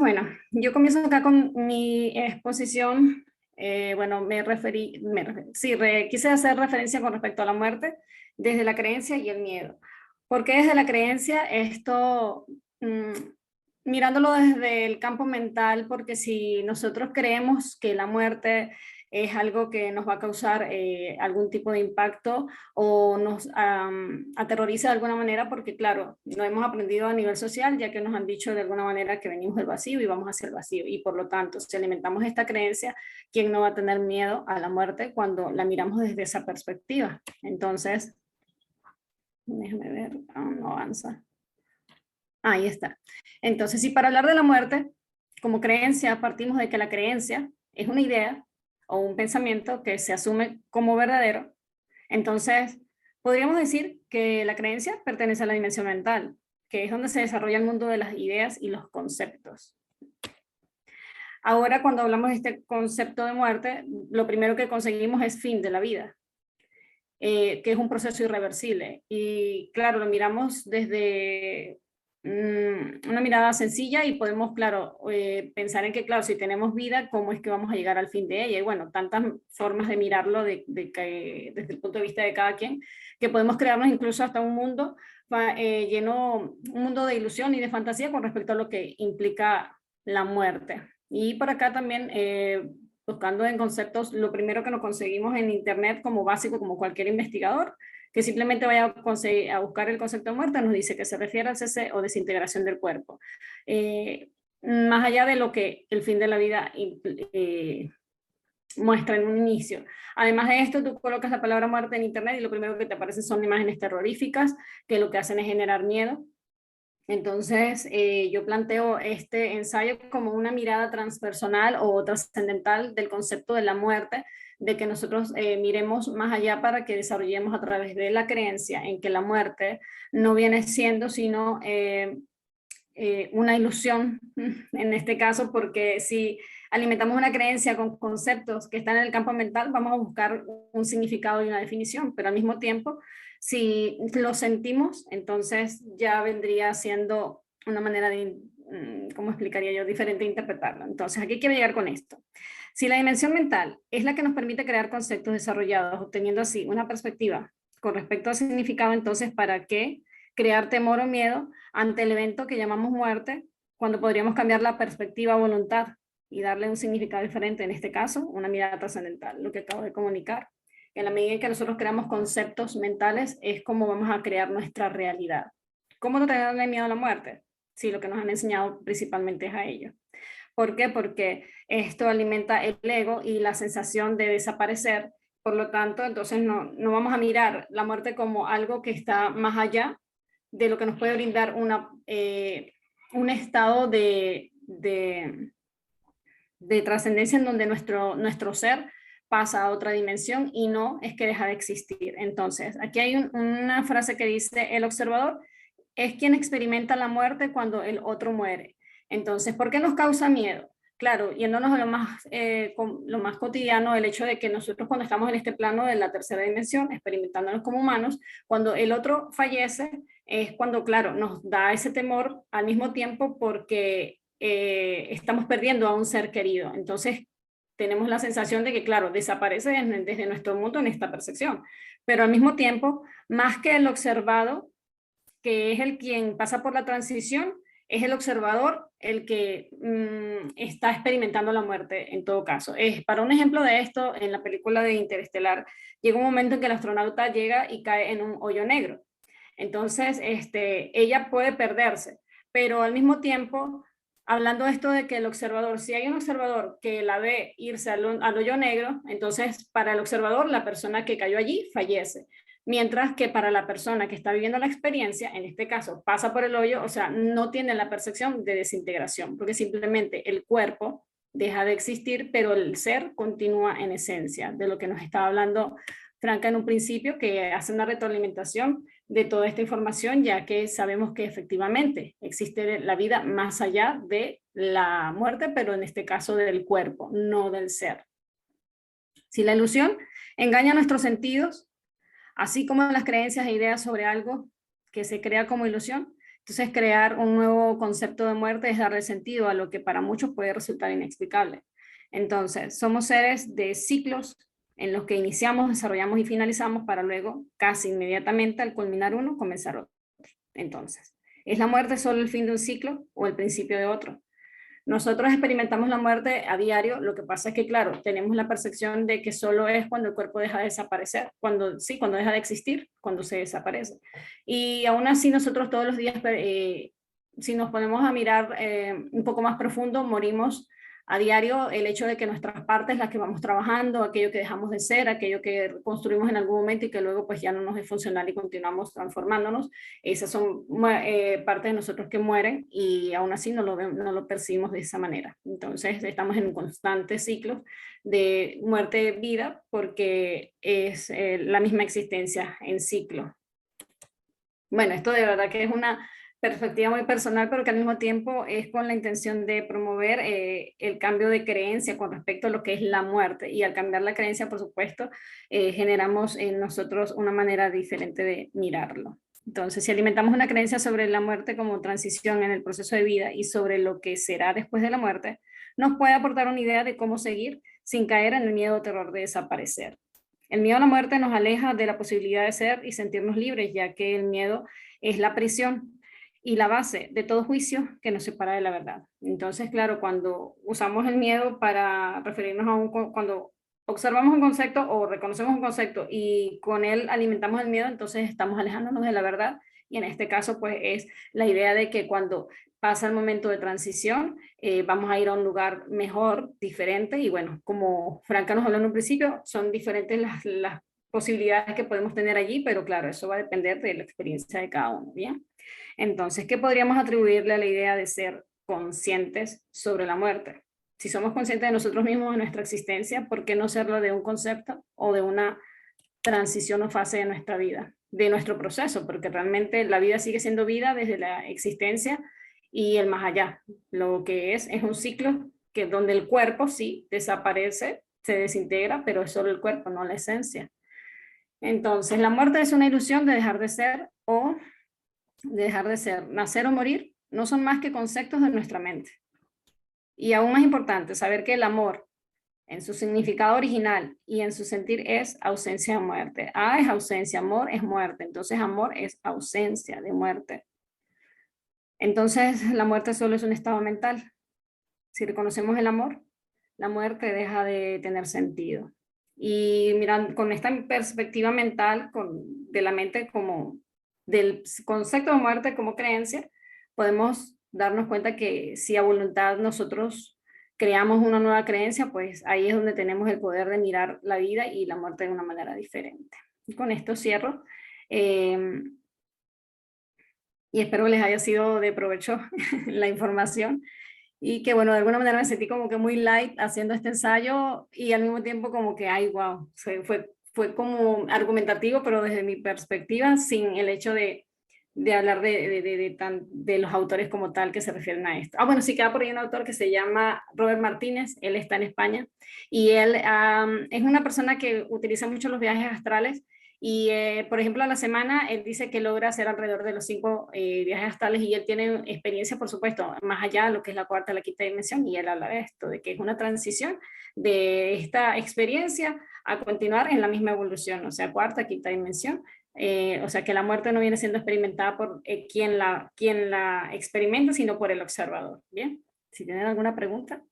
Bueno, yo comienzo acá con mi exposición. Bueno, quise hacer referencia con respecto a la muerte desde la creencia y el miedo. ¿Por qué desde la creencia? Esto, mirándolo desde el campo mental, porque si nosotros creemos que la muerte es algo que nos va a causar algún tipo de impacto o nos aterroriza de alguna manera, porque claro, lo hemos aprendido a nivel social, ya que nos han dicho de alguna manera que venimos del vacío y vamos hacia el vacío, y por lo tanto, si alimentamos esta creencia, ¿quién no va a tener miedo a la muerte cuando la miramos desde esa perspectiva? Entonces, déjame ver, no avanza. Ahí está. Entonces, si para hablar de la muerte, como creencia, partimos de que la creencia es una idea o un pensamiento que se asume como verdadero, entonces podríamos decir que la creencia pertenece a la dimensión mental, que es donde se desarrolla el mundo de las ideas y los conceptos. Ahora, cuando hablamos de este concepto de muerte, lo primero que conseguimos es fin de la vida, que es un proceso irreversible. Y claro, lo miramos desde una mirada sencilla y podemos, claro, pensar en que, claro, si tenemos vida, ¿cómo es que vamos a llegar al fin de ella? Y bueno, tantas formas de mirarlo desde el punto de vista de cada quien, que podemos crearnos incluso hasta un mundo un mundo de ilusión y de fantasía con respecto a lo que implica la muerte. Y por acá también buscando en conceptos, lo primero que nos conseguimos en Internet como básico, como cualquier investigador, que simplemente vaya a buscar el concepto de muerte, nos dice que se refiere al cese o desintegración del cuerpo. Más allá de lo que el fin de la vida muestra en un inicio. Además de esto, tú colocas la palabra muerte en Internet y lo primero que te aparecen son imágenes terroríficas que lo que hacen es generar miedo. Entonces, yo planteo este ensayo como una mirada transpersonal o trascendental del concepto de la muerte, de que nosotros miremos más allá para que desarrollemos a través de la creencia en que la muerte no viene siendo sino una ilusión, en este caso, porque si alimentamos una creencia con conceptos que están en el campo mental, vamos a buscar un significado y una definición, pero al mismo tiempo, si lo sentimos, entonces ya vendría siendo una manera de, ¿cómo explicaría yo?, diferente de interpretarlo. Entonces, aquí quiero llegar con esto. Si la dimensión mental es la que nos permite crear conceptos desarrollados, obteniendo así una perspectiva con respecto al significado, entonces, ¿para qué crear temor o miedo ante el evento que llamamos muerte, cuando podríamos cambiar la perspectiva a voluntad y darle un significado diferente, en este caso, una mirada trascendental, lo que acabo de comunicar? En la medida en que nosotros creamos conceptos mentales, es como vamos a crear nuestra realidad. ¿Cómo no tenerle miedo a la muerte? Sí, lo que nos han enseñado principalmente es a ello. ¿Por qué? Porque esto alimenta el ego y la sensación de desaparecer. Por lo tanto, entonces no vamos a mirar la muerte como algo que está más allá de lo que nos puede brindar un estado de trascendencia en donde nuestro ser pasa a otra dimensión y no es que deja de existir. Entonces, aquí hay una frase que dice, el observador es quien experimenta la muerte cuando el otro muere. Entonces, ¿por qué nos causa miedo? Claro, yéndonos a lo más cotidiano, el hecho de que nosotros cuando estamos en este plano de la tercera dimensión, experimentándonos como humanos, cuando el otro fallece, es cuando, claro, nos da ese temor al mismo tiempo porque estamos perdiendo a un ser querido. Entonces, tenemos la sensación de que, claro, desaparece desde nuestro mundo en esta percepción, pero al mismo tiempo, más que el observado, que es el quien pasa por la transición, es el observador el que está experimentando la muerte en todo caso. Para un ejemplo de esto, en la película de Interestelar, llega un momento en que el astronauta llega y cae en un hoyo negro. Entonces, ella puede perderse, pero al mismo tiempo, hablando de esto de que el observador, si hay un observador que la ve irse al hoyo negro, entonces para el observador la persona que cayó allí fallece. Mientras que para la persona que está viviendo la experiencia, en este caso pasa por el hoyo, o sea, no tiene la percepción de desintegración, porque simplemente el cuerpo deja de existir, pero el ser continúa en esencia, de lo que nos estaba hablando Franca en un principio, que hace una retroalimentación de toda esta información, ya que sabemos que efectivamente existe la vida más allá de la muerte, pero en este caso del cuerpo, no del ser. Si la ilusión engaña nuestros sentidos, así como las creencias e ideas sobre algo que se crea como ilusión, Entonces, crear un nuevo concepto de muerte es darle sentido a lo que para muchos puede resultar inexplicable. Entonces, somos seres de ciclos en los que iniciamos, desarrollamos y finalizamos para luego, casi inmediatamente, al culminar uno, comenzar otro. Entonces, ¿es la muerte solo el fin de un ciclo o el principio de otro? Nosotros experimentamos la muerte a diario, lo que pasa es que, claro, tenemos la percepción de que solo es cuando el cuerpo deja de desaparecer, cuando, sí, cuando deja de existir, cuando se desaparece. Y aún así nosotros todos los días, si nos ponemos a mirar un poco más profundo, morimos a diario. El hecho de que nuestras partes, las que vamos trabajando, aquello que dejamos de ser, aquello que construimos en algún momento y que luego pues ya no nos es funcional y continuamos transformándonos, esas son partes de nosotros que mueren y aún así no lo percibimos de esa manera. Entonces estamos en un constante ciclo de muerte-vida porque es la misma existencia en ciclo. Bueno, esto de verdad que es una perspectiva muy personal, pero que al mismo tiempo es con la intención de promover el cambio de creencia con respecto a lo que es la muerte. Y al cambiar la creencia, por supuesto, generamos en nosotros una manera diferente de mirarlo. Entonces, si alimentamos una creencia sobre la muerte como transición en el proceso de vida y sobre lo que será después de la muerte, nos puede aportar una idea de cómo seguir sin caer en el miedo o terror de desaparecer. El miedo a la muerte nos aleja de la posibilidad de ser y sentirnos libres, ya que el miedo es la prisión y la base de todo juicio que nos separa de la verdad. Entonces, claro, cuando usamos el miedo para referirnos a cuando observamos un concepto o reconocemos un concepto y con él alimentamos el miedo, entonces estamos alejándonos de la verdad. Y en este caso, pues es la idea de que cuando pasa el momento de transición, vamos a ir a un lugar mejor, diferente, y bueno, como Franca nos habló en un principio, son diferentes las posibilidades que podemos tener allí, pero claro, eso va a depender de la experiencia de cada uno, ¿bien? Entonces, ¿qué podríamos atribuirle a la idea de ser conscientes sobre la muerte? Si somos conscientes de nosotros mismos, de nuestra existencia, ¿por qué no serlo de un concepto o de una transición o fase de nuestra vida, de nuestro proceso? Porque realmente la vida sigue siendo vida desde la existencia y el más allá. Lo que es un ciclo que donde el cuerpo sí desaparece, se desintegra, pero es solo el cuerpo, no la esencia. Entonces, la muerte es una ilusión de dejar de ser o de dejar de ser. Nacer o morir no son más que conceptos de nuestra mente. Y aún más importante, saber que el amor en su significado original y en su sentir es ausencia de muerte. Es ausencia, amor es muerte. Entonces amor es ausencia de muerte. Entonces la muerte solo es un estado mental. Si reconocemos el amor, la muerte deja de tener sentido. Y mirando con esta perspectiva mental de la mente como del concepto de muerte como creencia, podemos darnos cuenta que si a voluntad nosotros creamos una nueva creencia, pues ahí es donde tenemos el poder de mirar la vida y la muerte de una manera diferente. Y con esto cierro. Y espero les haya sido de provecho la información y que bueno, de alguna manera me sentí como que muy light haciendo este ensayo y al mismo tiempo como que, ay, wow, fue como argumentativo, pero desde mi perspectiva, sin el hecho de hablar de los autores como tal que se refieren a esto. Bueno, sí queda por ahí un autor que se llama Robert Martínez, él está en España y él es una persona que utiliza mucho los viajes astrales y, por ejemplo, a la semana él dice que logra hacer alrededor de los 5 viajes astrales y él tiene experiencia, por supuesto, más allá de lo que es la cuarta, la quinta dimensión, y él habla de esto, de que es una transición de esta experiencia a continuar en la misma evolución, o sea, cuarta, quinta dimensión. O sea, que la muerte no viene siendo experimentada por quien la experimenta, sino por el observador. Bien, si tienen alguna pregunta.